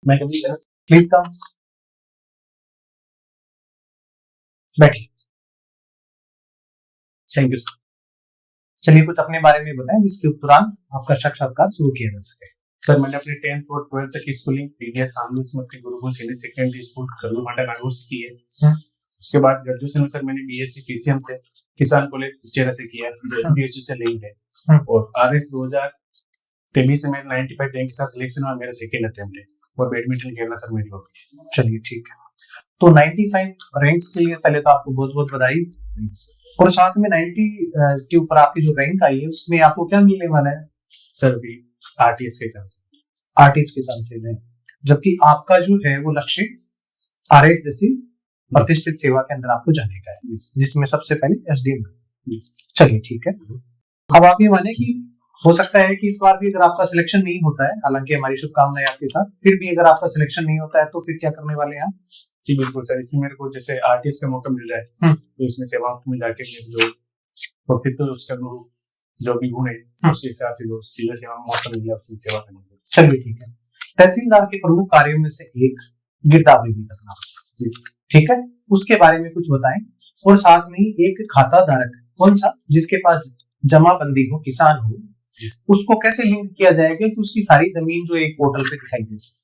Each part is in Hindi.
मैं कभी सर प्लीज कम बैठिए। Thank you sir. चलिए कुछ अपने बारे में बताएं जिसके उपरांत आपका साक्षात्कार शुरू किया जा सके। सर मैंने अपने 10th और 12th तक की स्कूलिंग पीडीएस सामने Smriti Gurukul senior secondary school करूमाटा नागौर से की है। उसके बाद ग्रेजुएशन में सर मैंने बीएससी पीसीएम से किसान कॉलेज उच्चेरा से किया जो एमपीएसयू से लिंक है। और आरएस 2023 में 95 रैंक के साथ सिलेक्शन हुआ, मेरा सेकेंड अटेम्प्ट है। और बैडमिंटन खेलना सर मेरी हॉबी है। चलिए ठीक है, तो 95 रैंक्स के लिए पहले तो आपको बहुत बहुत बधाई। और साथ में 90 के ऊपर आपकी जो रैंक आई है उसमें आपको क्या मिलने वाला है? सर भी आरटीएस के चांसेस हैं, जबकि आपका जो है वो लक्ष्य आरएस जैसी प्रतिष्ठित सेवा के अंदर आपको जाने का है, जिसमें सबसे पहले एसडीएम। चलिए ठीक है, अब आप ये माने कि हो सकता है कि इस बार भी अगर आपका सिलेक्शन नहीं होता है, हालांकि हमारी शुभकामनाएं आपके साथ, फिर भी अगर आपका सिलेक्शन नहीं होता है तो फिर क्या करने वाले हैं? जी बिल्कुल सर, इसमें मेरे को जैसे आरटीएस का मौका मिल रहा है तो इसमें सेवा में जाके जो व्यक्तित्व उसका जो भी गुण है उसके हिसाब से जो सीधे सेवा में मौका मिल गया उसकी सेवा करने को। चलिए ठीक है, तहसीलदार के प्रमुख कार्यों में से एक गिरदावरी भी करना, ठीक है, उसके बारे में कुछ बताएं। और साथ में एक खाता धारक कौन सा जिसके पास जमाबंदी हो, किसान हो, उसको कैसे लिंक किया जाएगा कि उसकी सारी जमीन जो एक पोर्टल पे दिखाई दे सके?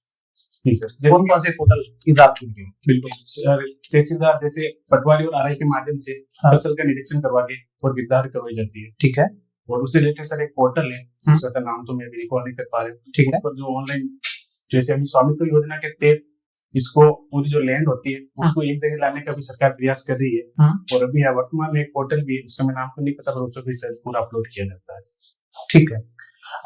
जी सर, कौन कौन से पोर्टल इजाद किए? बिल्कुल सर, तहसीलदार जैसे पटवारी और आरआई के माध्यम से फसल का निरीक्षण करवा के और गिरदावरी करवाई जाती है। ठीक है, और उससे रिलेटेड सर एक पोर्टल है, उसका सर नाम तो मैं अभी रिकॉल नहीं कर पा रहा हूँ। ठीक है, पर जो ऑनलाइन जैसे अभी स्वामित्व योजना के तहत इसको पूरी जो लैंड होती है उसको एक जगह लाने का भी सरकार प्रयास कर रही है। और अभी वर्तमान में एक पोर्टल भी, उसका मैं नाम तो नहीं पता, पर उसको भी सर पूरा अपलोड किया जाता है। ठीक है,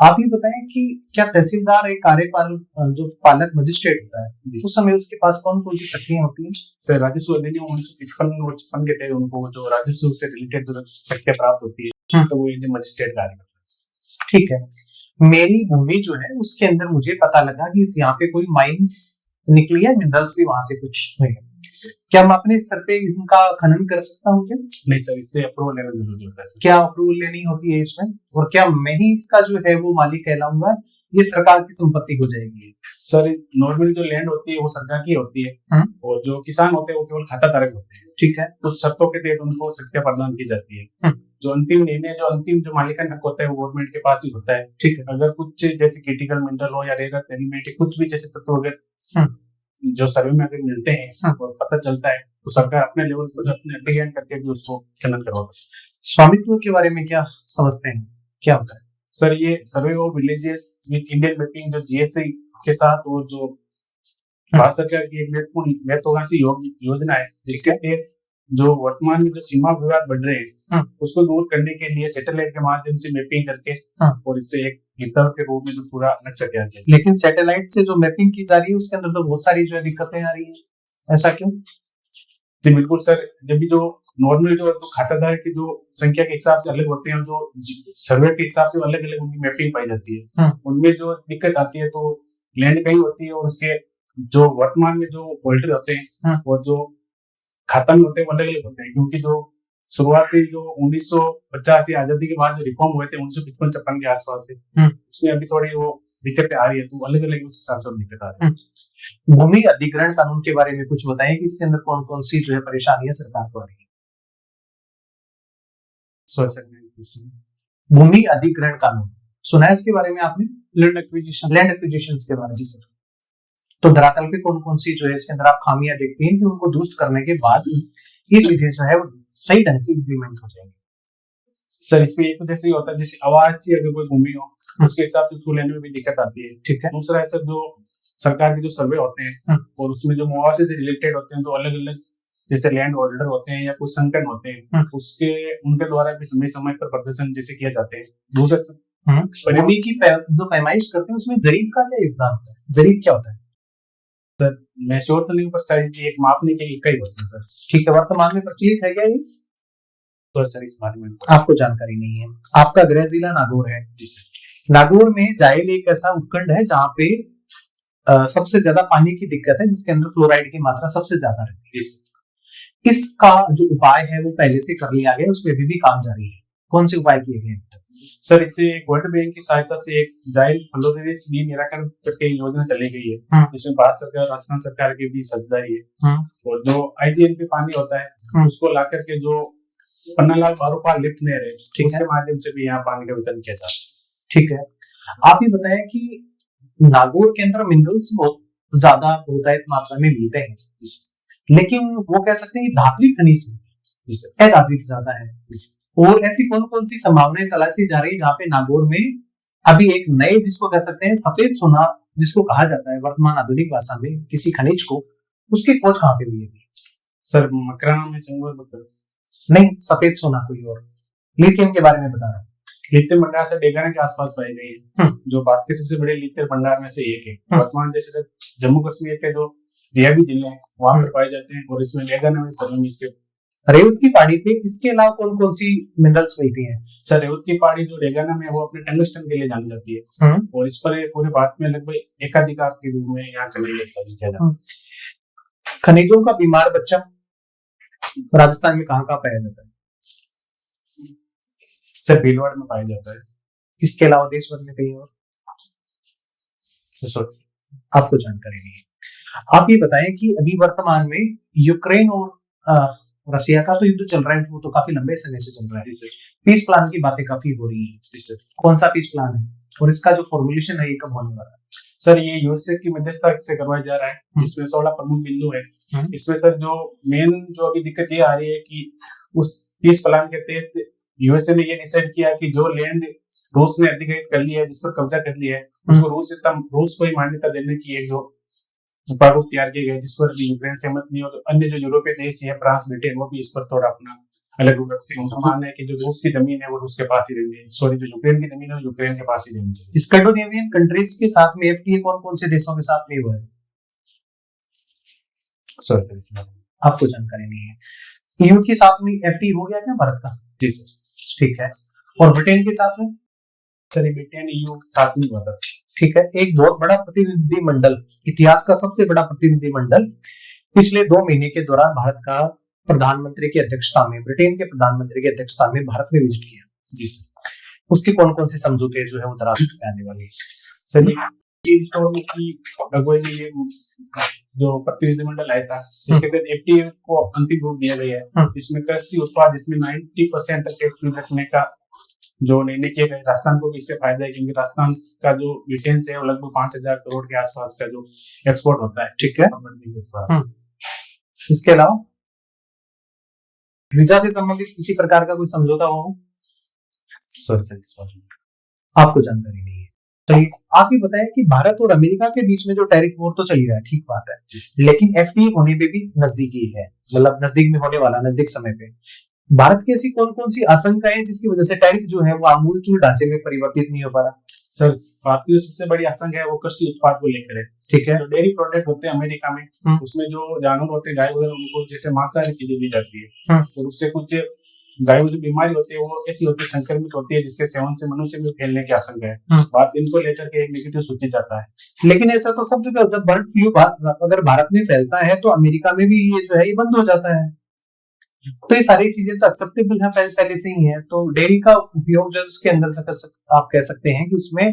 आप ये बताएं कि क्या तहसीलदार एक कार्यपालक जो पालक मजिस्ट्रेट होता है उस समय उसके पास कौन कौन सी शक्तियां होती हैं? सर राजस्व अधिनियम 1955 और 56 के तहत उनको जो राजस्व से रिलेटेड जो शक्तियां प्राप्त होती है तो वो एक मजिस्ट्रेट कार्य करता है। ठीक है, मेरी भूमि जो है उसके अंदर मुझे पता लगा कि यहाँ पे कोई माइंस निकली है, मिनरल्स भी वहां से कुछ हुए, क्या मैं अपने स्तर पे इनका खनन कर सकता हूँ क्या? नहीं सर, इससे अप्रूवल लेना जरूरी होता है। क्या अप्रूवल लेनी होती है इसमें? और क्या मैं ही इसका जो है वो मालिक कहलाऊंगा, ये सरकार की संपत्ति हो जाएगी? सर नॉर्मली जो लैंड होती है वो सरकार की होती है और जो किसान होते हैं वो केवल खाता धारक होते हैं। ठीक है, कुछ शर्तों के तहत उनको शक्तियां प्रदान की जाती है। जो अंतिम निर्णय, जो अंतिम जो मालिकाना हक होता है वो गवर्नमेंट के पास ही होता है। ठीक है, अगर कुछ जैसे क्रिटिकल मिनरल हो या रेयर अर्थ एलिमेंट, कुछ भी जैसे तत्व अगर जो सर्वे में अगर मिलते हैं और पता चलता है तो सरकार अपने लेवल पर अपने अध्ययन करके भी उसको खनन करवा। स्वामित्व के बारे में क्या समझते हैं, क्या होता है? सर ये survey of villages with Indian mapping जो जीएसआई के साथ और जो भारत सरकार की एक महत्वाकांक्षी योजना है जिसके तहत जो वर्तमान में जो सीमा विवाद बढ़ रहे हैं उसको दूर करने के लिए सैटेलाइट के माध्यम से मैपिंग करके और इससे एक गिरदावरी के रूप में जो पूरा नक्शा तैयार किया। लेकिन सैटेलाइट से जो मैपिंग की जा रही है उसके अंदर तो बहुत सारी जो दिक्कतें आ रही है, ऐसा क्यों? जी बिल्कुल सर, जब भी जो नॉर्मल जो खाताधारक की जो संख्या के हिसाब से अलग होते हैं, जो सर्वे के हिसाब से अलग अलग उनकी मैपिंग पाई जाती है, उनमें जो दिक्कत आती है तो लैंड कहीं होती है और उसके जो वर्तमान में जो पोल्ट्री होते हैं और जो खाता में होते हैं वो अलग अलग होते हैं, क्योंकि जो शुरुआत से जो 1950 आजादी के बाद जो रिफॉर्म हुए थे 1955 के आसपास से, उसमें अभी थोड़ी वो दिक्कतें आ रही है, तो अलग अलग उस हिसाब से दिक्कत आ रही है। भूमि अधिग्रहण कानून के बारे में कुछ बताएं कि इसके अंदर कौन कौन सी जो है परेशानियां सरकार को आ रही है? भूमि अधिग्रहण कानून सुना है इसके बारे में आपने? लैंड एक्विजिशन के बारे में। जी सर, तो धरातल पे कौन कौन सी जो है इसके अंदर आप खामियां देखती हैं कि उनको दुरुस्त करने के बाद ये चीजें जो है सही ढंग से इम्प्लीमेंट हो जाएंगी? सर इसमें एक तो जैसे होता है जैसे आवास अगर कोई भूमि हो उसके हिसाब से उसको लेने में भी दिक्कत आती है। ठीक है, दूसरा है सर जो सरकार के जो सर्वे होते हैं और उसमें जो मुआवजे से रिलेटेड होते हैं तो अलग अलग जैसे लैंड होल्डर होते हैं या कुछ संगठन होते हैं उसके उनके द्वारा भी समय समय पर प्रदर्शन जैसे किए जाते हैं। दूसरा भूमि की जो पैमाइश करते हैं उसमें जरीब का क्या योगदान होता है? जरीब क्या होता है सर? मैं श्योर तो नहीं, पर शायद एक मापने के इकाई होती है सर। ठीक है, वर्तमान में प्रचलित है क्या ये? तो सर इस बारे में आपको जानकारी नहीं है। आपका गृह जिला नागौर है। जी सर। नागौर में जायल एक ऐसा उपखंड है जहाँ पे सबसे ज्यादा पानी की दिक्कत है, जिसके अंदर फ्लोराइड की मात्रा सबसे ज्यादा रहती है। इसका जो उपाय है वो पहले से कर लिया गया, उसमें अभी भी काम जारी है। कौन से उपाय किए गए? सर इससे वर्ल्ड बैंक की सहायता से एक जाइल फ्लोरेसिस डी निराकरण करके योजना चलाई गई है, जिसमें भारत सरकार और राजस्थान सरकार की भी साझेदारी है। और जो आईजीएनपी पानी होता है उसको ला करके जो पन्नालाल बारोपाल लिफ्ट नहर है उसके माध्यम से भी यहाँ पानी का वितरण किया जाता है। ठीक है, आप ही बताएं कि नागौर के अंदर मिनरल्स बहुत ज्यादा बहुतायत मात्रा में मिलते हैं, लेकिन वो कह सकते हैं कि धात्विक खनिज अधात्विक ज्यादा है। और ऐसी कौन कौन सी संभावनाएं तलाशी जा रही है जहाँ पे नागौर में अभी एक नए जिसको कह सकते हैं सफेद सोना जिसको कहा जाता है वर्तमान आधुनिक भाषा में किसी खनिज को, उसकी खोज कहाँ पे हुई है? सर मकराना में संगोर नहीं, सफेद सोना कोई और, लिथियम के बारे में बता रहा हूँ। लिथियम भंडार से डेगाना के आसपास पाई गई है, जो भारत के सबसे बड़े लिथियम भंडार में से एक है। वर्तमान जैसे जम्मू कश्मीर के जो रियाबी जिले हैं वहां पर पाए जाते हैं, और इसमें डेगाना में सरलम इसके रेवत की पहाड़ी पे इसके अलावा कौन कौन सी मिनरल्स मिलती हैं? सर रेवत की पहाड़ी जो डेगाना में वो अपने टंगस्टन के लिए जानी जाती है, और इस पर पूरे भारत में लगभग एकाधिकार के रूप में यहाँ खनिज उत्पादन किया जाता है। खनिजों का बीमार बच्चा राजस्थान में कहाँ पाया जाता है? सर भीलवाड़ा में पाया जाता है। इसके अलावा देश भर में कहीं और आपको जानकारी नहीं है। आप ये बताएं कि अभी वर्तमान में यूक्रेन और रसिया का तो युद्ध चल रहा है, वो तो काफी लंबे समय से चल रहा है। पीस प्लान की बातें काफी हो रही है, कौन सा पीस प्लान है और इसका जो फॉर्मुलेशन है ये कब होने वाला है? सर ये यूएसए की मध्यस्थता से करवाया जा रहा है, जिसमें 16 प्रमुख बिंदु है। इसमें सर जो मेन जो अभी दिक्कत ये आ रही है कि उस पीस प्लान के तहत यूएसए ने ये डिसाइड किया कि जो लैंड रूस ने अधिग्रहित कर लिया है, जिस पर कब्जा कर लिया है, उसको रूस को ही मान्यता देने की एक जो प्रारूप तैयार किए गए, जिस पर भी यूक्रेन सहमत नहीं हो। तो अन्य जो यूरोपीय देश है फ्रांस ब्रिटेन वो भी इस पर थोड़ा अपना अलग रूप रखते हैं। उनका मानना है कि जो रूस की जमीन है वो रूस के पास ही रहनी है, सॉरी जो यूक्रेन की जमीन है वो यूक्रेन के पास ही रहनी है। स्कैंडिनेवियन कंट्रीज के साथ में एफटीए कौन कौन से देशों के साथ में हुआ है? सॉरी सर इसमें आपको जानकारी नहीं है। ईयू के साथ में एफटीए हो गया क्या भारत का? जी सर ठीक है, और ब्रिटेन के साथ में? सर ब्रिटेन ईयू साथ में हुआ था। ठीक है, एक बहुत बड़ा प्रतिनिधिमंडल, इतिहास का सबसे बड़ा प्रतिनिधिमंडल पिछले 2 महीने के दौरान भारत का प्रधानमंत्री की अध्यक्षता में, ब्रिटेन के प्रधानमंत्री की अध्यक्षता में भारत में विजिट किया। जी सर, उसके कौन कौन से समझौते जो है वो दराज पे आने वाले हैं? सर की अगुवाई में ये जो प्रतिनिधिमंडल आया था, इसके तहत एफटीए को अंतिम रूप दिया गया है, जिसमें कृषि उत्पाद जिसमें 90% तक टैक्स फ्री रखने का जो निर्णय किया गया। राजस्थान को भी इससे फायदा है, क्योंकि राजस्थान का जो डिफेंस है वो लगभग 5000 करोड़ के आसपास का जो एक्सपोर्ट होता है। ठीक है, इसके अलावा वीजा से संबंधित किसी प्रकार का कोई समझौता हो? सॉरी सर इस बारे में आपको जानकारी नहीं है। चलिए आप ही बताएं कि भारत और अमेरिका के बीच में जो टैरिफ वॉर तो चल ही रहा है, ठीक बात है, लेकिन एफटीए होने पे भी नजदीकी है, मतलब नजदीक में होने वाला, नजदीक समय पे भारत की ऐसी कौन कौन सी आशंकाएं जिसकी वजह से टैरिफ जो है वो आमूलचूल ढांचे में परिवर्तित नहीं हो पा रहा? सर भारत की सबसे बड़ी आशंका है वो कृषि उत्पाद को लेकर है। ठीक है, जो डेयरी प्रोडक्ट होते हैं अमेरिका में, उसमें जो जानवर होते हैं गाय वगैरह, उनको जैसे मांसाहारी चीजें दी जाती है, और उससे कुछ गाय में जो बीमारी होती है वो ऐसी होती है, संक्रमित होती है, जिसके सेवन से मनुष्य में फैलने की आशंका है। बात इनको लेकर के एक नेगेटिव सूची जाता है। लेकिन ऐसा तो सब जगह, जब बर्ड फ्लू अगर भारत में फैलता है तो अमेरिका में भी ये जो है ये बंद हो जाता है। तो ये सारी चीजें तो एक्सेप्टेबल है पहले से ही है। तो डेयरी का उपयोग जो उसके अंदर आप कह सकते हैं कि उसमें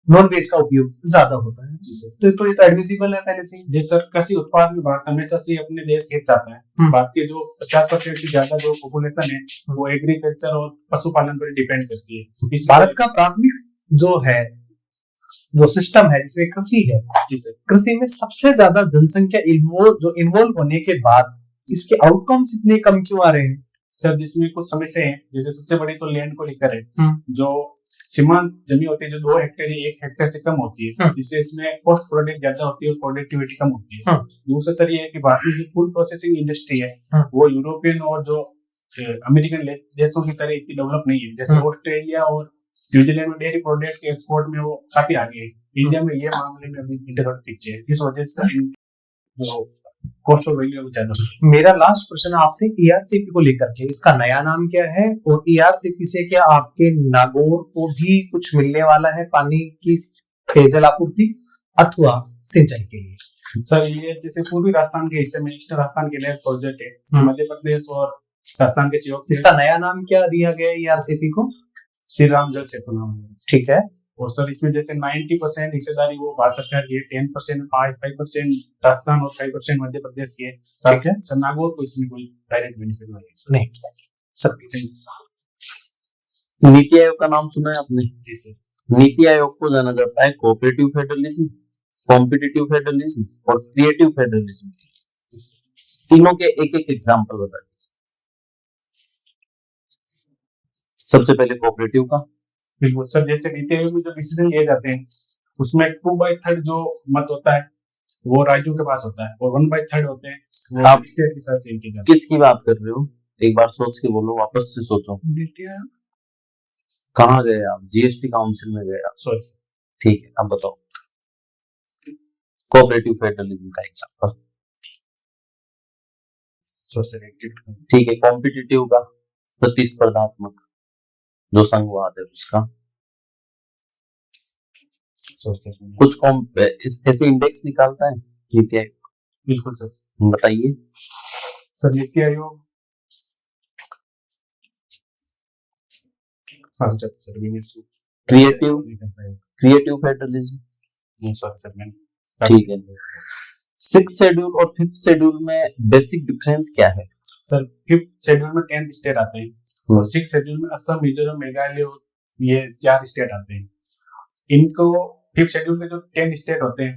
नॉन वेज का उपयोग ज्यादा होता है। तो ये तो एडमिसिबल है पहले से ही। जी सर, कृषि उत्पाद में भारत हमेशा से अपने देश के चाहता है। भारत के जो 50% से ज्यादा जो पॉपुलेशन है वो एग्रीकल्चर और पशुपालन पर डिपेंड करती है। भारत का प्राथमिक जो है जो सिस्टम है जिसमें कृषि है, कृषि में सबसे ज्यादा जनसंख्या जो इन्वॉल्व होने के बाद इसके आउटकम्स इतने कम क्यों आ रहे हैं? सर जिसमें कुछ समस्या है, जैसे सबसे बड़ी तो लैंड को लेकर है। जो सीमांत जमीन होती है जो 2 हेक्टेयर या 1 हेक्टेयर से कम होती है, जिससे इसमें पोस्ट प्रोडक्ट ज्यादा होती है और प्रोडक्टिविटी कम होती है। दूसरा सर ये है कि भारत में जो फूड प्रोसेसिंग इंडस्ट्री है वो यूरोपियन और जो अमेरिकन देशों की तरह इतनी डेवलप नहीं है। जैसे ऑस्ट्रेलिया और न्यूजीलैंड में डेयरी प्रोडक्ट के एक्सपोर्ट में वो काफी आगे है। इंडिया में ये मामले में अभी इंटरनेट पीछे है, इस वजह से कॉस्ट ऑफ वैल्यू ज्यादा। मेरा लास्ट प्रश्न आपसे ईआरसीपी को लेकर के, इसका नया नाम क्या है और ईआरसीपी से क्या आपके नागौर को भी कुछ मिलने वाला है पानी की पेयजल आपूर्ति अथवा सिंचाई के लिए? सर ये जैसे पूर्वी राजस्थान के हिस्से में ईस्टर्न राजस्थान के लिए प्रोजेक्ट है, मध्य प्रदेश और राजस्थान के सहयोग से। इसका नया नाम क्या दिया गया है ईआरसीपी को? श्री राम जल सेतु नाम है। ठीक है। और सर इसमें जैसे 90% हिस्सेदारी वो भारत सरकार की है, 10% 5% राजस्थान और 5% मध्य प्रदेश की है। ठीक है सर नागौर को इसमें कोई डायरेक्ट बेनिफिट नहीं है सर। नहीं सर। नीति आयोग का नाम सुना है आपने? जी सर। नीति आयोग को जाना जाता है कोऑपरेटिव फेडरलिज्म, कॉम्पिटिटिव फेडरलिज्म और क्रिएटिव फेडरलिज्म। तीनों के एक एक एग्जांपल बता दीजिए। सबसे पहले कोऑपरेटिव का। बिल्कुल सर, जैसे नीति आयोग में जो डिसीजन लिए जाते हैं उसमें 2/3 जो मत होता है वो राज्यों के पास होता है और 1/3 होते हैं वो आप स्टेट के साथ सेल किए जाते किसकी बात कर रहे हो? एक बार सोच के बोलो, वापस से सोचो। हैं। कहाँ गए आप? जीएसटी काउंसिल में गए आप? Sorry sir. ठीक है, अब बताओ कोऑपरेटिव फेडरलिज्म का एग्जांपल। ठीक है, कॉम्पिटिटिव का प्रतिस्पर्धात्मक जो संघवाद है उसका। कुछ ऐसे इंडेक्स निकालता है नीति आयोग? बिल्कुल सर। बताइए sir NITI Aayog creative federalism. Sorry sir मैंने। ठीक है। 6th शेड्यूल और 5th शेड्यूल में बेसिक डिफरेंस क्या है? सर 5th शेड्यूल में 10 स्टेट आते हैं और 6th शेड्यूल में असम, मिजोरम, मेघालय और ये 4 स्टेट आते हैं। इनको 5th शेड्यूल में जो 10 स्टेट होते हैं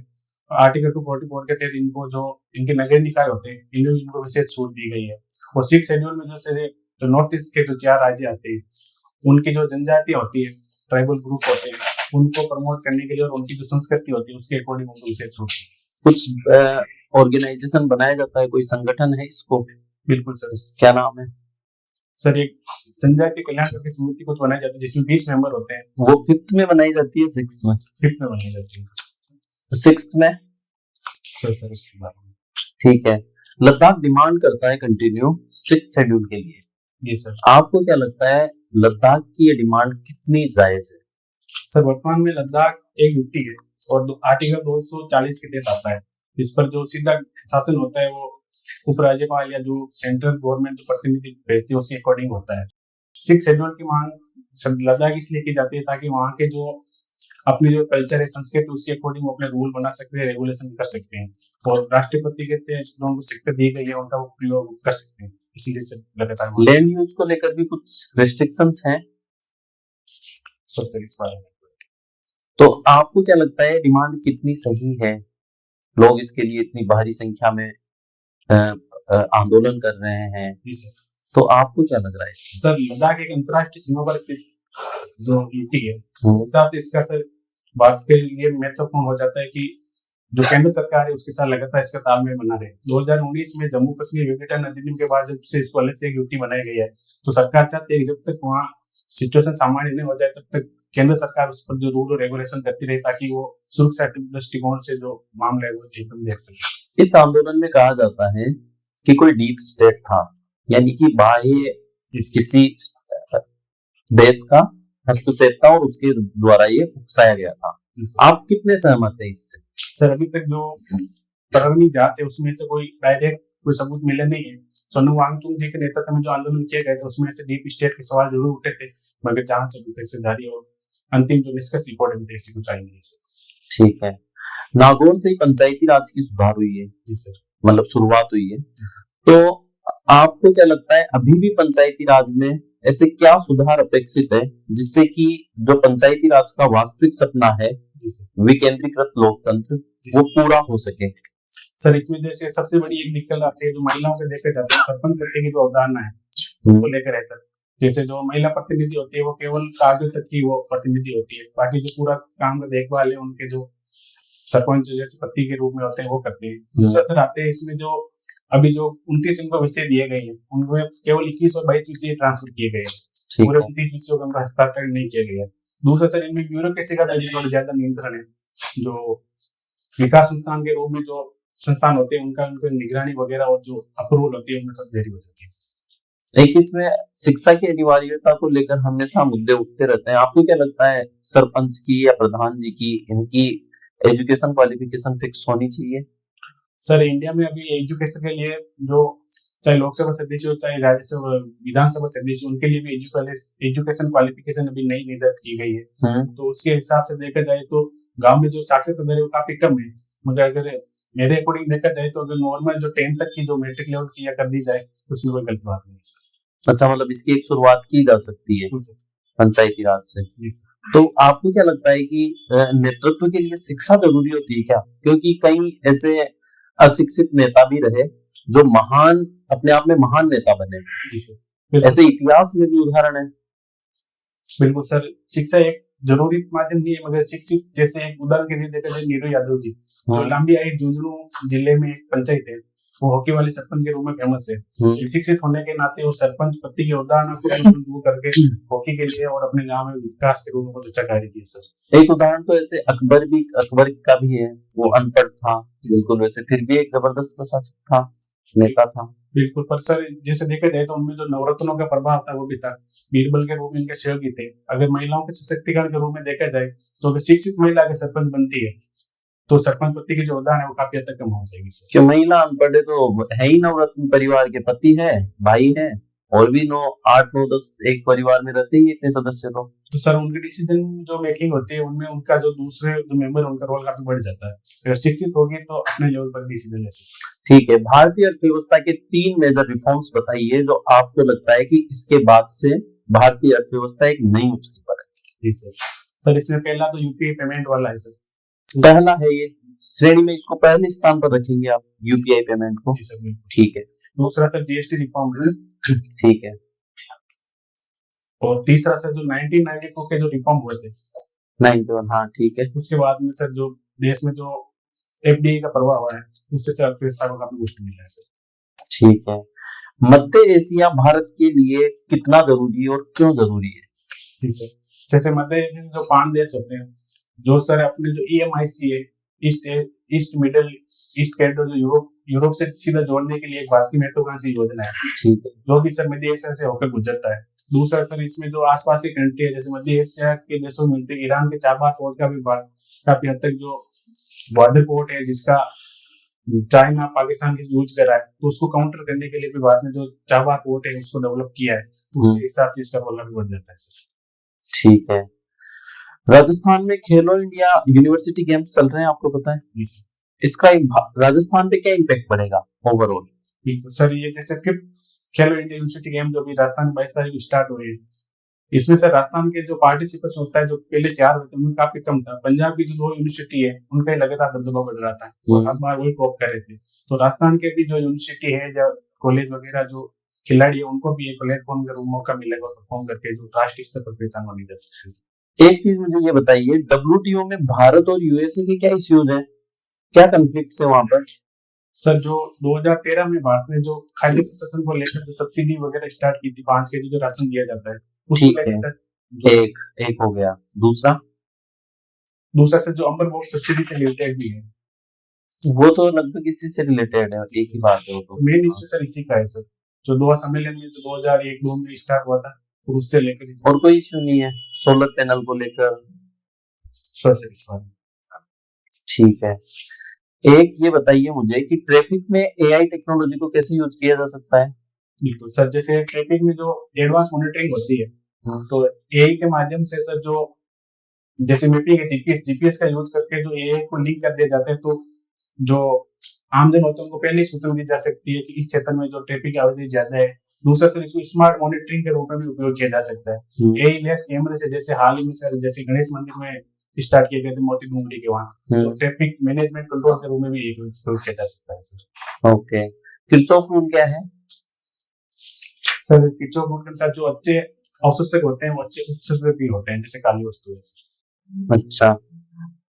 आर्टिकल 244 के तहत इनको जो इनके नगरीय निकाय होते हैं इनको विशेष छूट दी गई है। और 6th शेड्यूल में जो नॉर्थ ईस्ट के जो 4 राज्य आते हैं उनकी जो जनजातियां होती है, ट्राइबल ग्रुप होते हैं, उनको प्रमोट करने के लिए और उनकी जो संस्कृति होती है उसके अकॉर्डिंग उनको विशेष छूट। कुछ ऑर्गेनाइजेशन बनाया जाता है, कोई संगठन है इसको? बिल्कुल सर। क्या नाम है? सर एक जनजातीय कल्याण की समिति कुछ बनाई जाती है जिसमें 20 मेंबर होते हैं। वो 5th में बनाई जाती है 6th में? 5th में बनाई जाती है। 6th में? सर उसके बाद ठीक है। लद्दाख डिमांड करता है कंटिन्यू 6th शेड्यूल के लिए। जी सर। आपको क्या लगता है लद्दाख की ये डिमांड कितनी जायज है? सर वर्तमान में लद्दाख एक यूटी है और आर्टिकल 240 के तहत आता है। इस पर जो सीधा शासन होता है वो उपराज्यपाल या जो सेंट्रल गवर्नमेंट जो प्रतिनिधि भेजती है उसके अकॉर्डिंग होता है। 6th शेड्यूल की मांग सब लद्दाख इसलिए की जाती है ताकि वहाँ के जो अपनी जो कल्चर है, संस्कृति, उसके अकॉर्डिंग वो अपने रूल बना सकते हैं, रेगुलेशन कर सकते हैं और राष्ट्रपति के तहत जो उनको शक्ति दी गई है उनका वो प्रयोग कर सकते हैं। इसीलिए सर लगातार लैंड यूज को लेकर भी कुछ रेस्ट्रिक्शंस हैं। तो आपको क्या लगता है डिमांड कितनी सही है? लोग इसके लिए इतनी भारी संख्या में आंदोलन कर रहे हैं। जी सर। तो आपको क्या लग रहा है इसमें? सर लद्दाख एक अंतर्राष्ट्रीय सीमा पर स्थित जो यूटी है उस हिसाब से इसका सर बात के लिए महत्वपूर्ण हो जाता है कि जो केंद्र सरकार है उसके साथ लगातार इसका तालमेल बना रहे। 2019 में जम्मू कश्मीर विघटन अधिनियम के बाद जब से इसको अलग से एक यूटी बनाई गई है तो सरकार चाहती है कि जब तक वहाँ सिचुएशन सामान्य नहीं हो जाए तब तक केंद्र सरकार उस पर जो रूल और रेगुलेशन करती रहे ताकि वो सुरक्षा दृष्टिकोण से जो मामला है वो एकदम देख सके। इस आंदोलन में कहा जाता है कि कोई डीप स्टेट था, यानी कि बाह्य किसी देश का हस्तक्षेप था और उसके द्वारा ये उकसाया गया था। आप कितने सहमत हैं इससे? सर अभी तक जो प्रारंभिक जांच है उसमें से कोई डायरेक्ट कोई सबूत मिले नहीं है। सोनम वांगचुक जी के नेतृत्व में जो आंदोलन किए गए थे उसमें से डीप स्टेट के सवाल जरूर उठे थे, मगर जांच अभी तक से जारी और अंतिम जो निष्कर्ष रिपोर्ट अभी तक से कुछ आई नहीं है। ठीक है। नागौर से ही पंचायती राज की सुधार हुई है। जी सर। मतलब शुरुआत हुई है। तो आपको क्या लगता है अभी भी पंचायती राज में ऐसे क्या सुधार अपेक्षित है जिससे कि जो पंचायती राज का वास्तविक सपना है विकेंद्रीकृत लोकतंत्र वो पूरा हो सके? सर इसमें जैसे सबसे बड़ी एक दिक्कत आती है जो महिलाओं को लेकर जाते हैं, सरपंच करने की जो अवधारणा है उसको लेकर है सर। जैसे जो महिला प्रतिनिधि होती है वो केवल कागज तक की वो प्रतिनिधि होती है, बाकी जो पूरा काम का देखभाल है उनके जो सरपंच जैसे पति के रूप में होते हैं वो करते हैं। दूसरा सर आते हैं इसमें जो अभी जो 29 इनको विषय दिए गए हैं उनमें केवल 21 और 22 विषय ट्रांसफर किए गए हैं, पूरे 29 विषयों का उनका हस्ताक्षर नहीं किया गया। दूसरा सर इनमें ब्यूरोक्रेसी का थोड़ा ज्यादा नियंत्रण है। जो विकास संस्थान के रूप में जो संस्थान होते हैं उनका निगरानी वगैरह और जो अप्रूवल होती है उनमें सब देरी हो जाती है। एक इसमें शिक्षा की अनिवार्यता को लेकर हमेशा मुद्दे उठते रहते हैं। आपको क्या लगता है सरपंच की या प्रधान जी की इनकी एजुकेशन क्वालिफिकेशन फिक्स होनी चाहिए? सर इंडिया में अभी एजुकेशन के लिए जो चाहे लोकसभा सदस्य हो चाहे राज्यसभा विधानसभा सदस्य, उनके लिए भी एजुकेशन क्वालिफिकेशन अभी नई निर्धारित की गई है। तो उसके हिसाब से देखा जाए तो गांव में जो साक्षरता दर है वो काफी कम है, मगर अगर मेरे अकॉर्डिंग देखा जाए तो अगर नॉर्मल जो 10 तक की जो मैट्रिक लेवल की या कर दी जाए तो उसमें कोई गलत बात नहीं है सर। अच्छा, मतलब इसकी एक शुरुआत की जा सकती है पंचायती राज से। तो आपको क्या लगता है कि नेतृत्व के लिए शिक्षा जरूरी होती है क्या? क्योंकि कई ऐसे अशिक्षित नेता भी रहे जो महान, अपने आप में महान नेता बने। ऐसे इतिहास में भी उदाहरण है। बिल्कुल सर, शिक्षा एक जरूरी माध्यम नहीं है, मगर शिक्षित, जैसे एक उदाहरण के लिए देखा जाए नीरू यादव जी, जो लंबी आई झुंझुनू जिले में एक पंचायत है, वो हॉकी वाले सरपंच के रूप में फेमस है। शिक्षित होने के नाते वो सरपंच पति के उदाहरण को करके हॉकी के लिए और अपने गांव में विकास के रूप में बहुत अच्छा कार्य किया सर। एक उदाहरण तो ऐसे अकबर का भी है, वो अनपढ़ था बिल्कुल, वैसे फिर भी एक जबरदस्त प्रशासक था, नेता था। बिल्कुल, पर सर जैसे देखा जाए तो उनमें जो नवरत्नों का प्रभाव था वो भी था, बीरबल के रूप में इनके सहयोगी थे। अगर महिलाओं के सशक्तिकरण के रूप में देखा जाए तो अगर शिक्षित महिला अगर सरपंच बनती है तो सरपंच पति की जो उदाहरण है वो काफी हद तक कम हो जाएगी सर। क्यों महिला अनपढ़ तो है ही, नवरत्न परिवार के पति है, भाई है, और भी 8, 9, 10 एक परिवार में रहते ही इतने सदस्य। तो सर उनकी डिसीजन जो मेकिंग होती है उनमें उनका जो दूसरे जो मेंबर उनका रोल काफी बढ़ जाता है। अगर शिक्षित होगी तो अपने लेवल पर डिसीजन ले सकते। ठीक है, भारतीय अर्थव्यवस्था के 3 मेजर रिफॉर्म्स बताइए जो आपको लगता है कि इसके बाद से भारतीय अर्थव्यवस्था एक नई ऊंचाई पर है। जी सर इसमें पहला तो यूपीआई पेमेंट वाला है सर। पहला है ये श्रेणी में, इसको पहले स्थान पर रखेंगे आप, यूपीआई पेमेंट को। जी सर, ठीक है। दूसरा सर जीएसटी रिफॉर्म है। ठीक है। और तीसरा सर जो 1992 के जो रिफॉर्म हुए थे 91, हाँ ठीक है। उसके बाद में सर जो देश में जो एफडीआई का प्रभाव हुआ है उससे सर अर्थव्यवस्था को काफी बूस्ट मिला है सर। ठीक है। मध्य एशिया भारत के लिए कितना जरूरी है और क्यों जरूरी है? ठीक सर, जैसे मध्य एशिया जो 5 देश होते हैं, जो सर अपने जो EMIC है, ईस्ट मिडल ईस्ट कॉरिडोर, जो यूरोप से सीधा जोड़ने के लिए एक भारतीय महत्वाकांक्षी योजना है। ठीक है। जो भी सर मध्य एशिया से होकर गुजरता है। दूसरा सर इसमें जो आसपास की कंट्री है, जैसे मध्य एशिया के देशों में मिलते ईरान के चाबहार पोर्ट का भी काफी हद तक जो बॉर्डर पोर्ट है, जिसका चाइना पाकिस्तान की यूज कर रहा है, तो उसको काउंटर करने के लिए भी भारत ने जो चाबहार पोर्ट है उसको डेवलप किया है, उस हिसाब से इसका रोल भी बढ़ जाता है सर। ठीक है। राजस्थान में खेलो इंडिया यूनिवर्सिटी गेम्स चल रहे हैं, आपको पता है? जी सर। इसका राजस्थान पे क्या इम्पैक्ट पड़ेगा ओवरऑल? सर ये जैसे फिर खेलो इंडिया यूनिवर्सिटी गेम जो भी राजस्थान में 22 तारीख को स्टार्ट हुए हैं, इसमें सर राजस्थान के जो पार्टिसिपेंट्स होता है, जो पहले 4 होते हैं उनमें काफी कम था। पंजाब की जो 2 यूनिवर्सिटी है उनका लगातार दबदबा बढ़ रहा था और हर बार वही टॉप कर रहे थे। तो राजस्थान के भी जो यूनिवर्सिटी है या कॉलेज वगैरह जो खिलाड़ी है उनको भी एक प्लेटफॉर्म का मौका मिलेगा परफॉर्म करके जो राष्ट्रीय स्तर पर पहचान बनी जा सकती है। एक चीज मुझे ये बताइए, WTO में भारत और यूएसए के क्या इश्यूज हैं, क्या कॉन्फ्लिक्ट्स है वहां पर? सर जो 2013 में भारत ने जो खाद्य प्रशासन को लेकर जो सब्सिडी वगैरह स्टार्ट की थी, 5 केजी जो राशन दिया जाता है उसको लेकर सर एक हो गया। दूसरा सर जो अंबर बोर्ड सब्सिडी से रिलेटेड भी है, वो तो लगभग इसी से रिलेटेड है, एक ही बात है वो तो। मेन इश्यू सर इसी का है सर, जो दोहा सम्मेलन में जो 2001-2 में स्टार्ट हुआ था और उससे लेकर और कोई इश्यू नहीं है सोलर पैनल को लेकर? ठीक है। एक ये बताइए मुझे कि ट्रैफिक में एआई टेक्नोलॉजी को कैसे यूज किया जा सकता है? बिल्कुल सर, जैसे ट्रैफिक में जो एडवांस मॉनिटरिंग होती है तो एआई के माध्यम से सर जो जैसे मैपिंग है, जीपीएस का यूज करके जो एआई को लिंक कर दिए जाते हैं, तो जो आमजन होते हैं उनको पहले ही सूचना दी जा सकती है कि इस क्षेत्र में जो ट्रैफिक की आवाजाही ज्यादा है। दूसरा सर इसको स्मार्ट मॉनिटरिंग के रूप में भी उपयोग किया जा सकता है। एआई लेस कैमरे से, जैसे हाल ही में सर जैसे गणेश मंदिर में स्टार्ट किए गए थे मोती डूंगरी के वहाँ, तो ट्रैफिक मैनेजमेंट कंट्रोल के रूप में भी उपयोग किया जा सकता है सर। ओके। किरचॉफ रूल क्या है? सर किरचॉफ रूल के अनुसार जो अच्छे अवशोषक होते हैं वो अच्छे उत्सर्जक भी होते हैं, जैसे काली वस्तु है। अच्छा,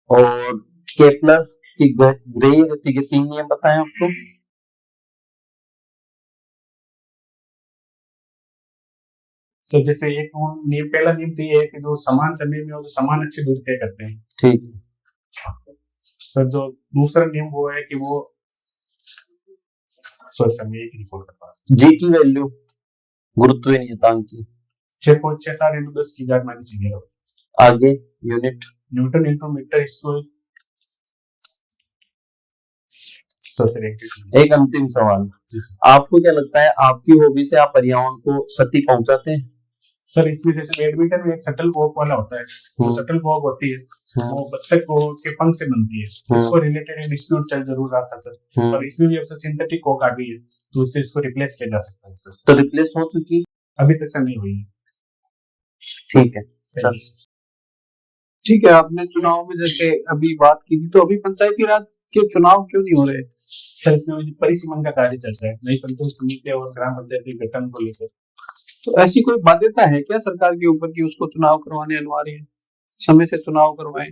और केपलर की ग्रेही गति के 3 नियम बताएं आपको। सर जैसे एक नियम, पहला नियम तो ये है कि जो समान समय में और जो समान अक्ष दूरी तय करते हैं। ठीक है सर। जो दूसरा नियम वो है कि वो समय एक रिपोर्ट करता है। जी की वैल्यू गुरुत्वीय नियतांक की 6.67 × 10⁻⁻⁻। आगे unit newton × metre square. Sir sir एक अंतिम सवाल, जी सर। आपको क्या लगता है आपकी हॉबी से आप पर्यावरण को क्षति पहुंचाते हैं? सर इसमें जैसे बैडमिंटन में एक शटल कॉक वाला होता है, वो शटल कॉक होती है, वो बत्तख को के पंख से बनती है, इसको रिलेटेड एक डिस्प्यूट चल जरूर रहा था सर, और इसमें भी अब सर सिंथेटिक कॉक आ गई है, तो इससे इसको रिप्लेस किया जा सकता है सर। तो रिप्लेस हो चुकी? अभी तक सर नहीं हुई है। ठीक है सर। ठीक है, आपने चुनाव में जैसे अभी बात की थी, तो अभी पंचायती राज के चुनाव क्यों नहीं हो रहे? सर इसमें परिसीमन का कार्य चल रहा है, नई पंचायत समिति और ग्राम पंचायत के गठन को लेकर। तो ऐसी कोई बाध्यता है क्या सरकार के ऊपर कि उसको चुनाव करवाने अनिवार्य है, समय से चुनाव करवाएं?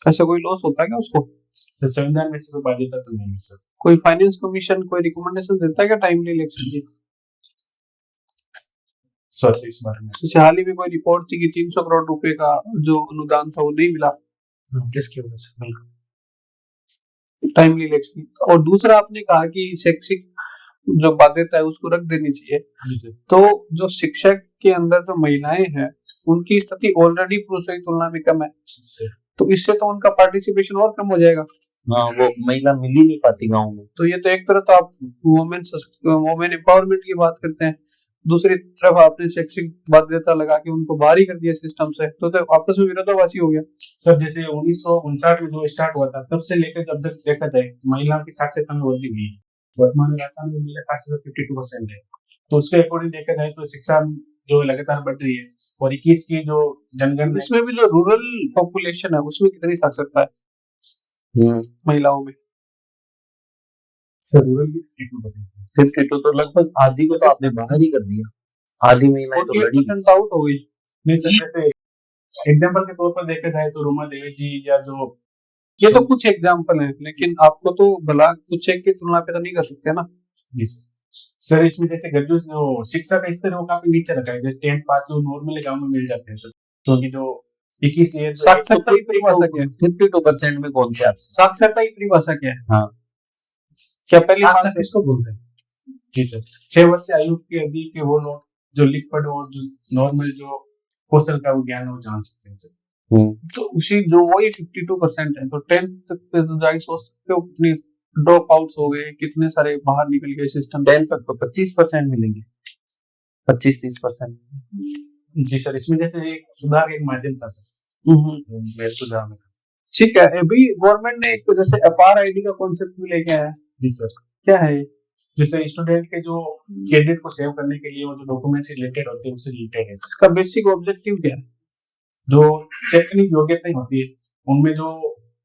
ऐसा कोई लॉस होता है क्या उसको? सर संविधान में से कोई बाध्यता तो नहीं है सर। कोई फाइनेंस कमीशन कोई रिकमेंडेशन देता है क्या टाइमली इलेक्शन की? सर से इस बारे में जैसे हाल ही में कोई रिपोर्ट थी कि 300 करोड़ रुपए का जो अनुदान था वो नहीं मिला किसकी वजह से? बिल्कुल टाइमली इलेक्शन। और दूसरा आपने कहा कि शैक्षिक जो बाध्यता है उसको रख देनी चाहिए, जी सर। तो जो शिक्षक के अंदर जो महिलाएं हैं उनकी स्थिति ऑलरेडी पुरुषों की तुलना में कम है, सर तो इससे तो उनका पार्टिसिपेशन और कम हो जाएगा। हाँ, वो महिला मिल ही नहीं पाती गाँव में। तो ये तो एक तरह तो आप वुमेन एम्पावरमेंट की बात करते हैं, दूसरी तरफ आपने शैक्षिक बाध्यता लगा के उनको बाहर ही कर दिया सिस्टम से, तो आपस में विरोधाभासी हो गया। सर जैसे 1959 में जो स्टार्ट हुआ था तब से लेकर जब तक देखा जाए महिलाओं की साक्षरता में वृद्धि हुई है। वर्तमान में राजस्थान में महिला साक्षरता 52% है, तो उसके अकॉर्डिंग देखा जाए तो शिक्षा जो लगातार बढ़ रही है। और 21 की जो जनगणना, इसमें भी जो रूरल पॉपुलेशन है उसमें कितनी साक्षरता है महिलाओं में? रूरल की 52 तो लगभग आधी को तो आपने बाहर ही कर दिया, आधी महिलाएं तो लड़ी। आउट हो गई। नहीं सर, जैसे एग्जांपल के तौर पर देखा जाए तो रूमा देवी जी या जो, ये तो कुछ एग्जांपल हैं, लेकिन आपको तो भला कुछ एक की तुलना पे तो नहीं कर सकते ना। जी सर इसमें जैसे ग्रेजुएशन जो शिक्षा का स्तर है वो काफी नीचे रखा है, जैसे 10th पास जो नॉर्मली गाँव में मिल जाते हैं सर, क्योंकि जो 21 ईयर साक्षरता की परिभाषा क्या है? 52% में कौन से आप? साक्षरता की परिभाषा क्या है? हाँ, क्या पहली साक्षर किसको बोलते हैं? जी सर 6 वर्ष से आयु की अवधि के वो लोग जो लिख पढ़ और जो नॉर्मल जो कौशल का वो ज्ञान वो जान सकते हैं सर। तो उसी जो वही 52% है, तो 10th तक पे तो जाके सोच सकते हो कितनी ड्रॉप आउट्स हो गए, कितने सारे बाहर निकल गए सिस्टम। 10 तक तो 25% मिलेंगे, 25-30%। जी सर इसमें जैसे एक सुधार का एक माध्यम था सर, मेरे सुधार में। ठीक है, अभी गवर्नमेंट ने एक जैसे अपार आईडी का कॉन्सेप्ट भी लेके आया है। जी सर क्या है ये? जैसे स्टूडेंट के जो कैडेट को सेव करने के लिए वो जो डॉक्यूमेंट्स रिलेटेड होते हैं उससे रिलेटेड है। इसका बेसिक ऑब्जेक्टिव क्या है? जो शैक्षणिक योग्यता होती है उनमें जो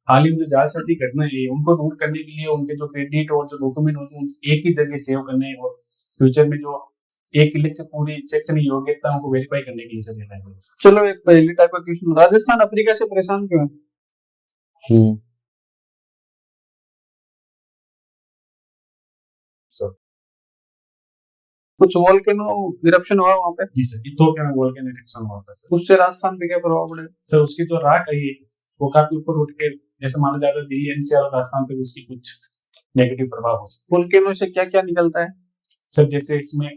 हाल ही में जो जालसाजी घटना है उनको दूर करने के लिए उनके जो क्रेडिट और जो डॉक्यूमेंट होते हैं एक ही जगह सेव करने और फ्यूचर में जो एक क्लिक से पूरी शैक्षणिक योग्यताओं को वेरीफाई करने के लिए सर। चलो एक पहली टाइप का क्वेश्चन, राजस्थान अफ्रीका से परेशान क्यों है? कुछ वोल्केनो इरप्शन हुआ वहां पे? जी सर इथोपिया में वोल्केनो इरप्शन हुआ था सर। उससे राजस्थान पे क्या प्रभाव पड़ेगा? सर उसकी जो राख है वो काफी ऊपर उठ के जैसे माना जाता है दिल्ली एनसीआर और राजस्थान पे उसकी कुछ नेगेटिव प्रभाव हो सकता है। वोल्केनो से क्या क्या निकलता है? सर जैसे इसमें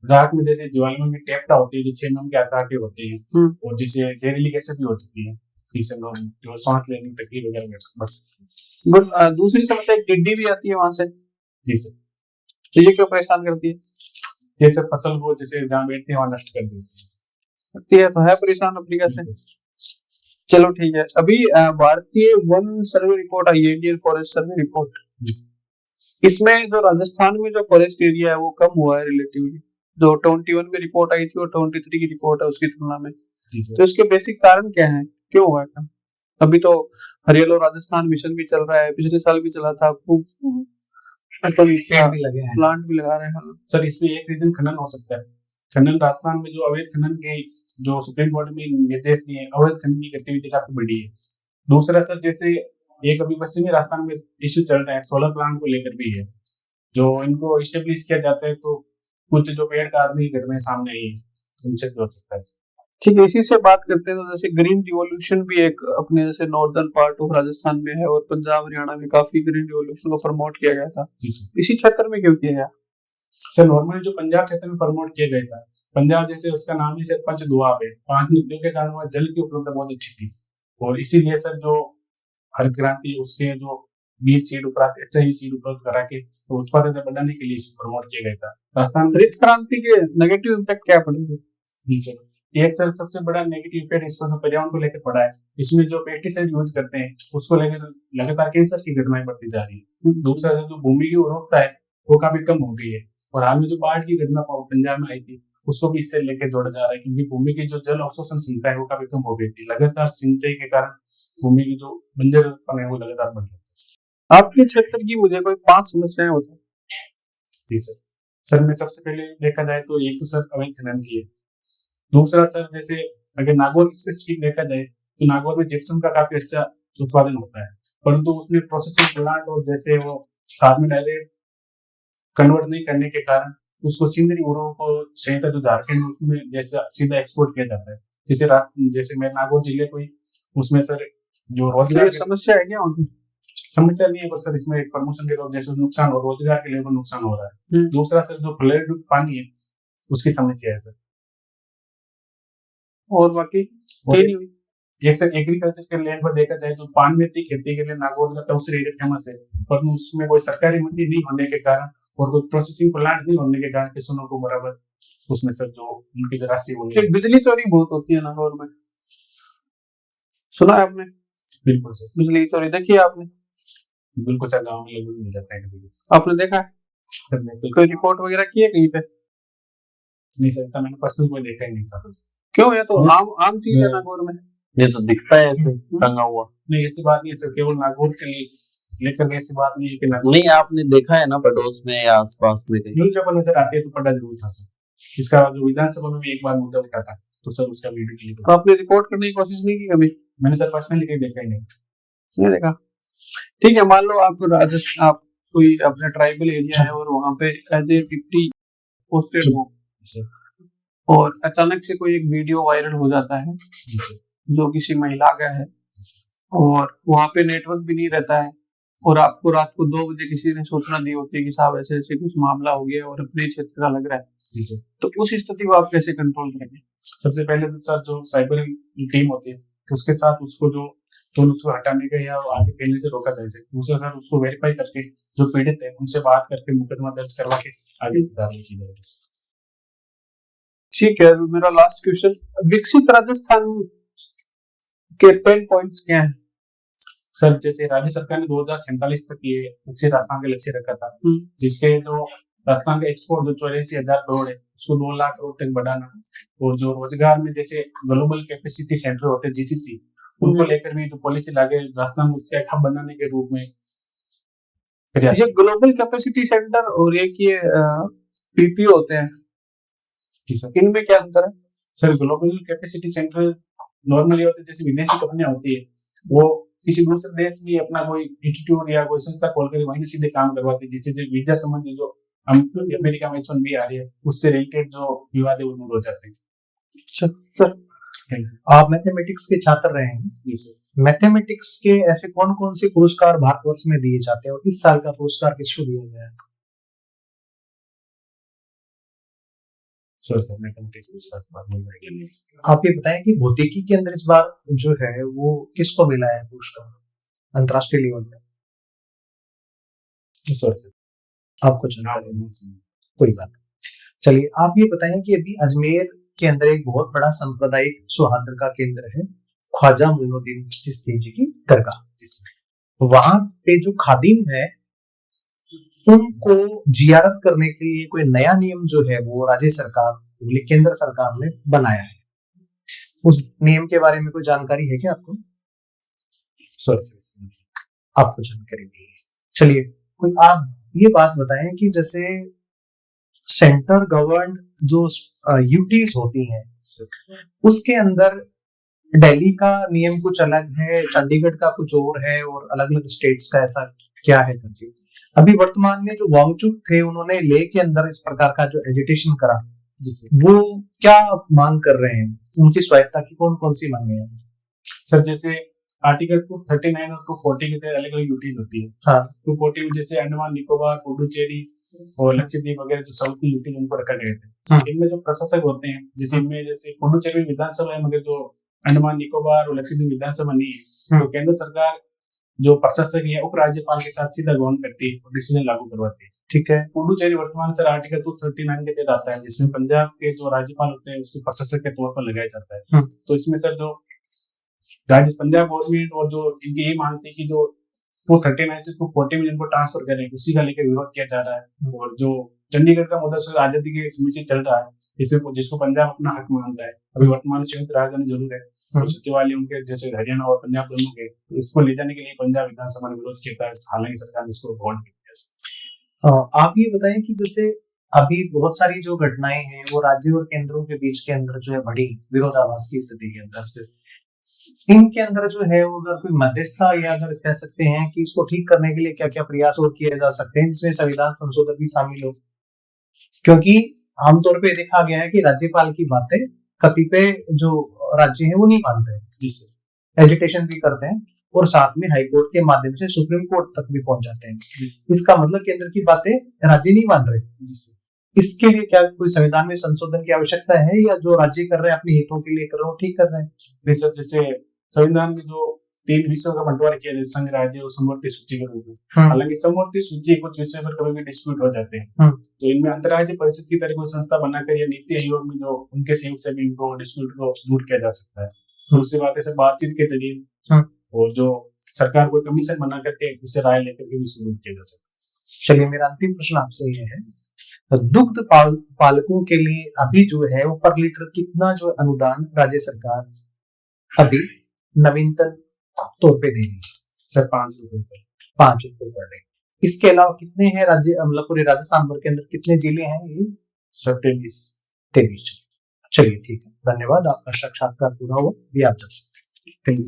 राख में जैसे ज्वालामुखी में टेप्टा होती है जो 6 mm के आकार के होते हैं, और जैसे जहरीली गैसें भी हो सकती है, जिससे जो सांस लेने की तकलीफ वगैरह बढ़ सकती है। बट दूसरी समस्या एक टिड्डी भी आती है वहां से। जी सर तो ये क्यों परेशान करती है? जैसे फसल को जैसे जहाँ बैठते हैं वहाँ नष्ट कर देती है, तो है परेशान अफ्रीका से। चलो ठीक है, अभी भारतीय वन सर्वे रिपोर्ट आई है, इंडियन फॉरेस्ट सर्वे रिपोर्ट। इसमें जो राजस्थान में जो फॉरेस्ट एरिया है वो कम हुआ है रिलेटिवली, जो 21 में रिपोर्ट आई थी और 23 की रिपोर्ट है उसकी तुलना में। तो इसके बेसिक कारण क्या है, क्यों हुआ है? अभी तो हरियालो राजस्थान मिशन भी चल रहा है, पिछले साल भी चला था, खूब पेड़ भी लगे हैं, प्लांट भी लगा रहे हैं। सर इसमें एक रीजन खनन हो सकता है। खनन राजस्थान में जो अवैध खनन के जो सुप्रीम कोर्ट में निर्देश दिए, अवैध खनन की गतिविधि काफी बढ़ी है। दूसरा सर जैसे एक अभी पश्चिमी राजस्थान में इश्यू चल रहा है सोलर प्लांट को लेकर भी है, जो इनको स्टेब्लिश किया जाता है तो कुछ जो पेड़ काटने की घटनाएं सामने आई है उनसे भी हो सकता है। ठीक है, इसी से बात करते हैं तो जैसे ग्रीन रिवॉल्यूशन भी एक अपने जैसे नॉर्दर्न पार्ट ऑफ राजस्थान में है और पंजाब हरियाणा में काफी ग्रीन रिवॉल्यूशन को प्रमोट किया गया था। इसी क्षेत्र में क्यों किया गया? सर नॉर्मली जो पंजाब क्षेत्र में प्रमोट किया गया था, पंजाब जैसे उसका नाम ही सर पंच दुआब है, 5 नदियों के कारण वहाँ जल की उपलब्धता बहुत अच्छी थी, और इसीलिए सर जो हरित क्रांति उसके जो बीज सीड उपरांत एचआईवी सीड उपलब्ध करा के तो उत्पादकता बढ़ाने के लिए इसको प्रमोट किया गया था। राजस्थान हरित क्रांति के नेगेटिव इम्पैक्ट क्या पड़ेगा? जी सर, एक सर सबसे बड़ा नेगेटिव इम्पैक्ट इसको जो पर्यावरण को लेकर पड़ा है, इसमें जो पेस्टिसाइड यूज करते हैं उसको लेकर लगातार कैंसर की घटनाएं बढ़ती जा रही है। दूसरा जो भूमि की उर्वरकता है वो काफी कम हो गई है, और हाल में जो बाढ़ की घटना पंजाब में आई थी उसको भी इससे लेकर जोड़ा जा रहा है, क्योंकि भूमि की जो जल अवशोषण क्षमता है वो काफी कम हो गई थी। लगातार सिंचाई के कारण भूमि की जो बंजरपन है वो लगातार बढ़ रहा है। आपके क्षेत्र की मुझे कोई 5 समस्याएं बताओ। जी सर, सर में सबसे पहले देखा जाए तो एक तो सर अवैध खनन की है। दूसरा सर जैसे अगर नागौर स्पेसिफिक देखा जाए तो नागौर में जिप्सम का काफी अच्छा उत्पादन होता है, परंतु उसमें प्रोसेसिंग प्लांट और जैसे वो खाद में डायरेक्ट कन्वर्ट नहीं करने के कारण उसको सिंदरी उर्वरकों संहिता जो झारखंड में उसमें जैसे सीधा एक्सपोर्ट किया जाता है। जैसे मैं नागौर जिले को ही उसमें सर जो रोजगार समस्या है क्या उनकी? समस्या नहीं है, पर सर इसमें एक प्रमोशन के लोग जैसे नुकसान और रोजगार के लिए को नुकसान हो रहा है। दूसरा सर जो फ्लड पानी है उसकी समस्या है सर। और बाकी एक सर एग्रीकल्चर के लैंड पर देखा जाए तो पान मेथी खेती के लिए नागौर का तवसर एरिया फेमस है, पर उसमें कोई सरकारी मंडी नहीं होने के कारण और कोई प्रोसेसिंग प्लांट नहीं होने के कारण किसानों को बराबर उसमें सर जो उनकी जो राशि होगी। बिजली चोरी बहुत होती है नागौर में, सुना है आपने? बिल्कुल सर, बिजली चोरी देखी है आपने? बिल्कुल सर, गाँव में लगभग मिल जाता है कभी। आपने देखा है? तो कोई रिपोर्ट वगैरह की है कहीं पे? नहीं सर, तो मैंने पर्सनल कोई देखा ही नहीं था। क्यों, ये तो आम चीज है नागौर में। ये तो दिखता है ऐसे टंगा हुआ। नहीं ऐसी बात नहीं है सर, केवल नागौर के लिए लेकर ऐसी बात नहीं है कि नहीं आपने देखा है ना पड़ोस में या आसपास में कहीं? न्यूज पेपर नजर आते हैं तो पढ़ा जरूर था सर। इसका जो विधानसभा में भी एक बार मुद्दा उठा था तो सर उसका वीडियो क्लिप। तो आपने रिपोर्ट करने की कोशिश नहीं की कभी? मैंने सर पर्सनली कहीं देखा ही नहीं देखा। ठीक है, मान लो आप आप कोई अपने ट्राइबल एरिया है और वहाँ पे एज ए 50 पोस्टेड हो और अचानक से कोई एक वीडियो वायरल हो जाता है जो किसी महिला का है और वहाँ पे नेटवर्क भी नहीं रहता है और आपको रात को 2 बजे किसी ने सूचना दी होती है कि साहब ऐसे ऐसे कुछ मामला हो गया और अपने क्षेत्र का लग रहा है, तो उस स्थिति को आप कैसे कंट्रोल करेंगे? सबसे पहले तो सर जो साइबर टीम होती है उसके साथ उसको जो उसको हटाने का या आगे फैलने से रोका जाए। दूसरा सर उसको वेरीफाई करके जो पीड़ित है उनसे बात करके मुकदमा दर्ज करवा के आगे कार्रवाई की जाएगी। ठीक है, मेरा लास्ट क्वेश्चन, विकसित राजस्थान के पेन पॉइंट्स क्या हैं? सर जैसे राज्य सरकार ने 2047 तक ये विकसित राजस्थान का लक्ष्य रखा था, जिसके जो राजस्थान का एक्सपोर्ट जो 84,000 करोड़ है उसको 2 लाख करोड़ तक बढ़ाना, और जो रोजगार में जैसे ग्लोबल कैपेसिटी सेंटर होते हैं जीसीसी उनको लेकर भी जो पॉलिसी लागे राजस्थान उसका एक हब बनाने के रूप में। ये ग्लोबल कैपेसिटी सेंटर और एक ये पीपीओ होते हैं, इनमें क्या अंतर है? Sir global capacity centre normally होते हैं जैसे विदेशी कंपनियां होती है वो किसी दूसरे देश में अपना कोई इंस्टीट्यूट या कोई संस्था खोलकर वहीं से सीधे काम करवाते हैं, जिससे जो वीजा संबंधी जो हम अमेरिका में H1B आ रही है उससे रिलेटेड जो विवाद है वो दूर हो जाते हैं। सर आप मैथमेटिक्स के छात्र रहे हैं, मैथमेटिक्स के ऐसे कौन कौन से पुरस्कार भारतवर्ष में दिए जाते हैं और इस साल का पुरस्कार किसको दिया गया है? सर मैथमेटिक्स पुरस्कार से बात नहीं। आप ये बताएं कि भौतिकी के अंदर इस बार जो है वो किसको मिला है पुरस्कार अंतर्राष्ट्रीय लेवल में? सर आपको जानकारी नहीं, कोई बात नहीं। चलिए आप ये बताएं कि अभी अजमेर के अंदर एक बहुत बड़ा सांप्रदायिक सौहार्द का केंद्र है ख्वाजा मोइनुद्दीन चिश्ती जी की दरगाह, वहां पे जो खादिम है उनको जियारत करने के लिए कोई नया नियम जो है वो राज्य सरकार केंद्र सरकार ने बनाया है, उस नियम के बारे में कोई जानकारी है क्या आपको? आपको जानकारी नहीं है। चलिए कोई आप ये बात बताएं कि जैसे सेंटर गवर्नड जो यूटीज होती हैं उसके अंदर दिल्ली का नियम कुछ अलग है, चंडीगढ़ का कुछ और है और अलग अलग स्टेट्स का ऐसा क्या है? अभी वर्तमान में जो वांगचुक थे उन्होंने ले के अंदर इस प्रकार का जो एजिटेशन करा, वो क्या मांग कर रहे हैं? उनकी स्वायत्ता की कौन कौन सी मांगे हैं? सर जैसे आर्टिकल 239 और 240 के तहत अलग अलग यूटीज होती है। हाँ। 240 में जैसे अंडमान निकोबार, पुडुचेरी और लक्षद्वीप वगैरह जो साउथ की यूटी उनको रखा गए थे। इनमें जो प्रशासक होते हैं जैसे इनमें जैसे पुडुचेरी विधानसभा है मगर जो अंडमान निकोबार और लक्षद्वीप विधानसभा नहीं है, तो केंद्र सरकार जो प्रशासक या उपराज्यपाल के साथ सीधा गवर्न करती है और डिसीजन लागू करवाती है। ठीक है। पुडुचेरी वर्तमान सर आर्टिकल 239 के तहत आता है, जिसमें पंजाब के जो राज्यपाल होते हैं उसको प्रशासक के तौर पर लगाया जाता है। तो इसमें सर जो राज्य पंजाब गवर्नमेंट और जो इनकी ये मांगती है कि जो 239 से 240 में जिनको ट्रांसफर करें, उसी का लेकर विरोध किया जा रहा है। और जो चंडीगढ़ का मुद्दा सर आजादी के समय से चल रहा है, जिसको पंजाब अपना हक मानता है। अभी वर्तमान संयुक्त राजधानी जरूर है, तो सचिवालय उनके जैसे हरियाणा और पंजाब दोनों के, तो इसको ले जाने के लिए पंजाब विधानसभा ने विरोध किया था, हालांकि सरकार ने इसको अवॉइड किया। आप ये बताएं कि जैसे अभी बहुत सारी जो घटनाएं हैं वो राज्य और केंद्रों के बीच के अंदर जो है बड़ी विरोधाभास की स्थिति के अंदर से, इनके अंदर जो है वो अगर कोई मध्यस्थता या अगर कह सकते हैं कि इसको ठीक करने के लिए क्या क्या प्रयास और किए जा सकते हैं, जिसमें संविधान संशोधन भी शामिल हो। क्योंकि आमतौर पे देखा गया है कि राज्यपाल की बातें कतिपय जो राज्य हैं वो नहीं मानते हैं, जिससे एजुटेशन भी करते हैं और साथ में हाई कोर्ट के माध्यम से सुप्रीम कोर्ट तक भी पहुंच जाते हैं। इसका मतलब केंद्र की बातें राज्य नहीं मान रहे। इसके लिए क्या कोई संविधान में संशोधन की आवश्यकता है, या जो राज्य कर रहे हैं अपने हितों के लिए कर रहे हो ठीक कर रहे हैं? जैसे संविधान में जो 3 विषयों का बंटवारा किया, जैसे संघ, राज्य और समवर्ती सूची के रूप में। हालांकि समवर्ती सूची कुछ विषय पर कभी भी डिस्प्यूट हो जाते हैं, तो इनमें अंतर्राज्यीय परिषद की तरह कोई संस्था बनाकर या नीति आयोग में जो उनके सहयोग से भी इनको डिस्प्यूट को दूर किया जा सकता है। दूसरी बात है बातचीत के जरिए, और जो सरकार कोई कमीशन बना करके उससे राय लेकर के भी शुरू किया जा सकता है। चलिए, मेरा अंतिम प्रश्न आपसे ये है, तो दुग्ध पालकों के लिए अभी जो है वो पर लीटर कितना जो अनुदान राज्य सरकार अभी नवीनतम तौर पे दे रही है? सर 5 रुपए पर 5 रुपए पर डे। इसके अलावा कितने हैं राज्य, मतलब पूरे राजस्थान भर के अंदर कितने जिले हैं ये? सर 23। चलिए ठीक है, धन्यवाद, आपका साक्षात्कार पूरा हुआ, भी आप जा सकते हैं। Thank you.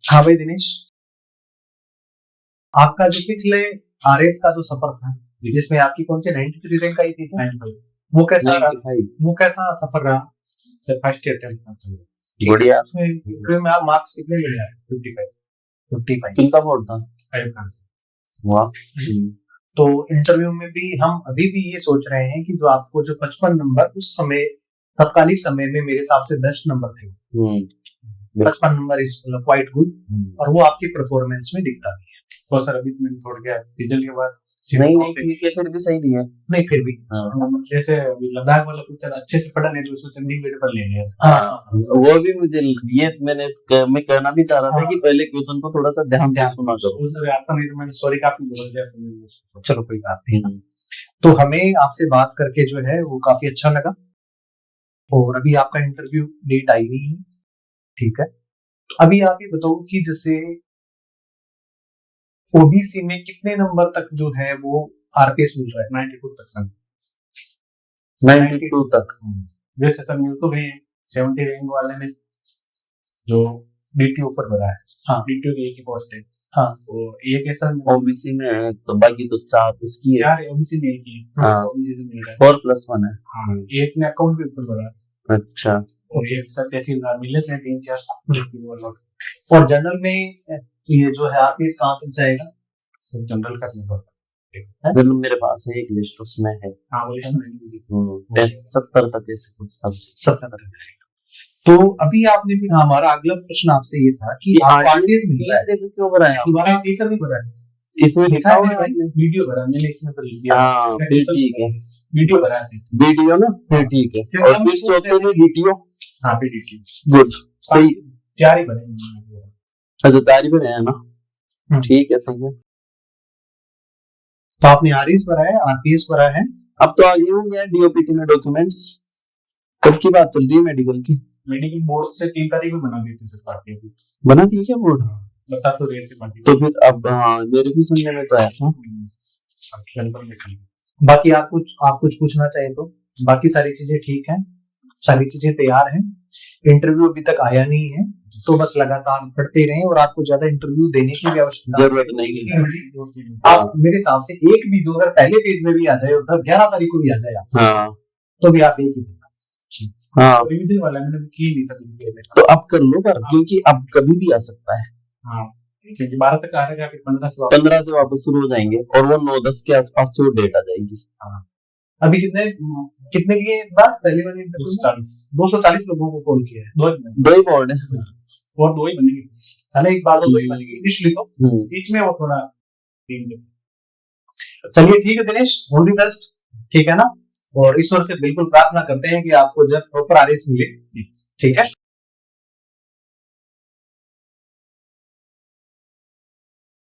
हाँ भाई दिनेश, आपका जो पिछले आरएस का जो सफर था, जिसमें आपकी कौन से 93 रैंक आई थी, वो कैसा रहा? वो कैसा सफर रहा? सर फर्स्ट अटेम्प्ट बढ़िया। उसमें इंटरव्यू में आप मार्क्स कितने मिले? 55। किनका बोर्ड था? आयुब खान से। वाह। तो इंटरव्यू में भी हम अभी भी ये सोच रहे हैं कि जो आपको जो 55 नंबर उस समय तत्कालिक समय में मेरे हिसाब से बेस्ट नंबर थे। 55 नंबर इज क्वाइट गुड, और वो आपकी परफॉर्मेंस में दिखता भी है। तो सर अभी तो मैंने छोड़ गया रिजल्ट के बाद। नहीं फिर भी सही नहीं है। नहीं फिर भी जैसे अभी लद्दाख वाला कुछ अच्छे से पढ़ा नहीं, तो उसको चंडीगढ़ पर ले लिया। वो भी मुझे ये मैं कहना भी चाह रहा था कि पहले क्वेश्चन को थोड़ा सा ध्यान से सुना करो। वो सर आता नहीं तो मैंने सॉरी का आपको बोल दिया, तो मैंने उसको चलो कोई बात नहीं। तो हमें आपसे बात करके जो है वो काफी अच्छा लगा, और अभी आपका इंटरव्यू डेट आई नहीं है, ठीक है। तो अभी आप ये बताओ कि जैसे ओबीसी में कितने नंबर तक जो है वो आरपीएस मिल रहा है? 92 तक। 92 तक। जैसे सर मिल तो गए 70 रैंक वाले ने जो डीटीओ ऊपर भरा है। हाँ। डीटीओ की एक ही पोस्ट है। हाँ। तो एक ऐसा ओबीसी में है, तो बाकी तो 4 उसकी है। 4 ओबीसी में एक ही है। हाँ। ओबीसी से मिल रहा है 4+1 है। हाँ। एक ने अकाउंट भी ऊपर भरा है। अच्छा। और एक सर तहसीलदार मिल लेते हैं 3-4। और जनरल में ये जो है आरपीएस कहाँ तक जाएगा? सर जनरल का नहीं पता। जनरल मेरे पास है एक लिस्ट, उसमें है। हाँ वही है। 70 तक ऐसे कुछ था। 70 तक। तो अभी आपने फिर हमारा अगला प्रश्न आपसे ये था कि आप आरपीएस मिल रहा है, क्यों भरा है? दोबारा तीसरा नहीं भरा है? इसमें लिखा हुआ है वीडियो भरा मैंने, इसमें तो लिख दिया। हाँ फिर ठीक है, वीडियो भरा है। वीडियो ना, फिर ठीक है। और फिर चौथे में वीडियो। हाँ फिर वीडियो गुड, सही। 4 ही भरे। अच्छा 4 ही भरे हैं ना, ठीक है, सही है। तो आपने आरएस भरा है, आरपीएस भरा है। अब तो आगे होंगे डीओपीटी में डॉक्यूमेंट्स। कब की बात चल रही है मेडिकल की? मेडिकल बोर्ड से 3 तारीख को बना देती सर पार्टी। बना दी क्या बोर्ड? बता तो रहे थे पार्टी। तो फिर अब मेरे भी सुनने में तो आया था। बाकी आप कुछ पूछना चाहे तो? बाकी सारी चीजें ठीक हैं, सारी चीजें तैयार हैं। इंटरव्यू अभी तक आया नहीं है, तो बस लगातार पढ़ते रहें, और आपको ज्यादा इंटरव्यू देने की भी आवश्यकता जरूरत नहीं है। आप मेरे हिसाब से एक भी दो, अगर पहले फेज में भी आ जाए और 11 तारीख को भी आ जाए हाँ, तो भी आप एक ही देना। हाँ रिवीजन वाला मैंने की नहीं था। तो अब कर लो, पर क्योंकि अब कभी भी आ सकता है। हाँ, क्योंकि 12 तक आ रहेगा, फिर 15 से 15 से वापस शुरू हो जाएंगे और वो 9-10 के आसपास से वो डेट आ जाएगी। अभी कितने लिए इस बार पहली वाली इंटरव्यू में? 240 लोगों को कॉल किया है। दो ही बोर्ड है और 2 ही बनेंगे, पहले एक बार 2 ही बनेगी इनिशियली तो, बीच में वो थोड़ा टीम दे। चलिए ठीक है दिनेश, ऑल द बेस्ट, ठीक है ना, और ईश्वर से बिल्कुल प्रार्थना करते हैं कि आपको जब प्रॉपर आदेश मिले, ठीक है।